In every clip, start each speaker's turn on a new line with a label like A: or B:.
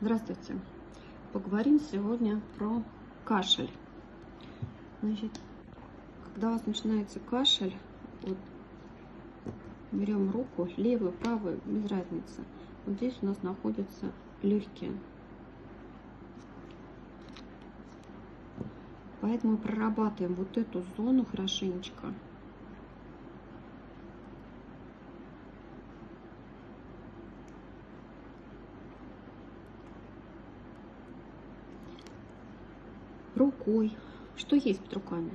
A: Здравствуйте! Поговорим сегодня про кашель. Значит, когда у вас начинается кашель, вот берем руку, левую, правую, без разницы. Вот здесь у нас находятся легкие. Поэтому прорабатываем вот эту зону хорошенечко. Рукой. Что есть под руками?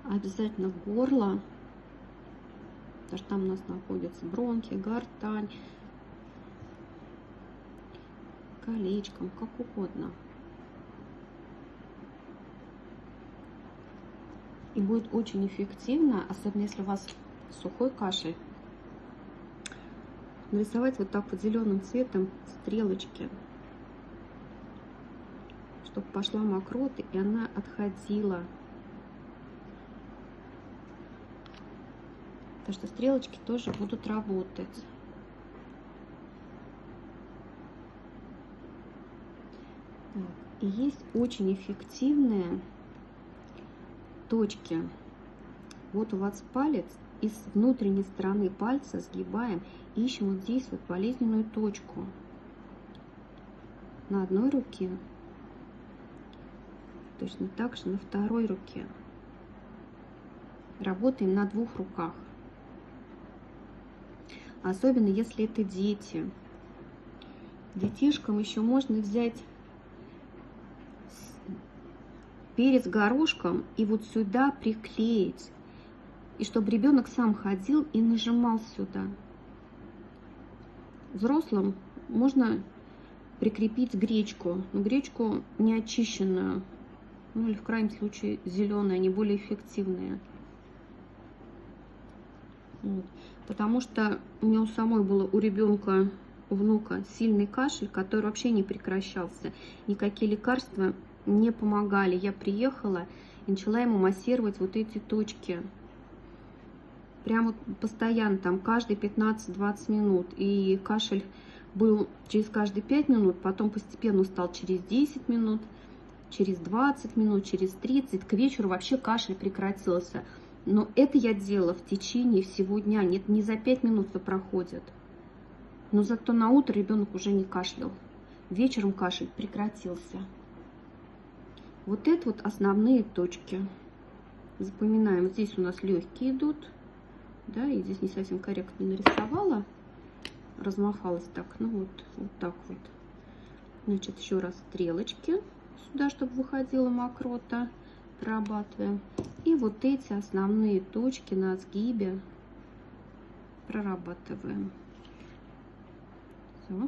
A: Обязательно горло, потому что там у нас находятся бронхи, гортань, колечком, как угодно. И будет очень эффективно, особенно если у вас сухой кашель, нарисовать вот так вот зеленым цветом стрелочки, чтобы пошла мокрота и она отходила. Потому что стрелочки тоже будут работать. И есть очень эффективные точки. Вот у вас палец, и с внутренней стороны пальца сгибаем, ищем вот здесь вот болезненную точку. На одной руке. Точно так же на второй руке. Работаем на двух руках. Особенно если это дети. Детишкам еще можно взять перец горошком и вот сюда приклеить. И чтобы ребенок сам ходил и нажимал сюда. Взрослым можно прикрепить гречку. Но гречку не очищенную. Ну или в крайнем случае зеленые, они более эффективные. Вот. Потому что у меня у самой было, у ребенка, у внука сильный кашель, который вообще не прекращался. Никакие лекарства не помогали. Я приехала и начала ему массировать вот эти точки. Прямо постоянно, там, каждые 15-20 минут. И кашель был через каждые 5 минут, потом постепенно стал через 10 минут, через 20 минут, через 30. К вечеру вообще кашель прекратился. Но это я делала в течение всего дня. Нет, не за 5 минут все проходит. Но зато на утро ребенок уже не кашлял. Вечером кашель прекратился. Вот это вот основные точки. Запоминаем. Здесь у нас легкие идут. Да, и здесь не совсем корректно нарисовала. Размахалась так. Ну вот так вот. Значит, еще раз стрелочки сюда, чтобы выходила мокрота. Прорабатываем. И вот эти основные точки на сгибе прорабатываем. Все.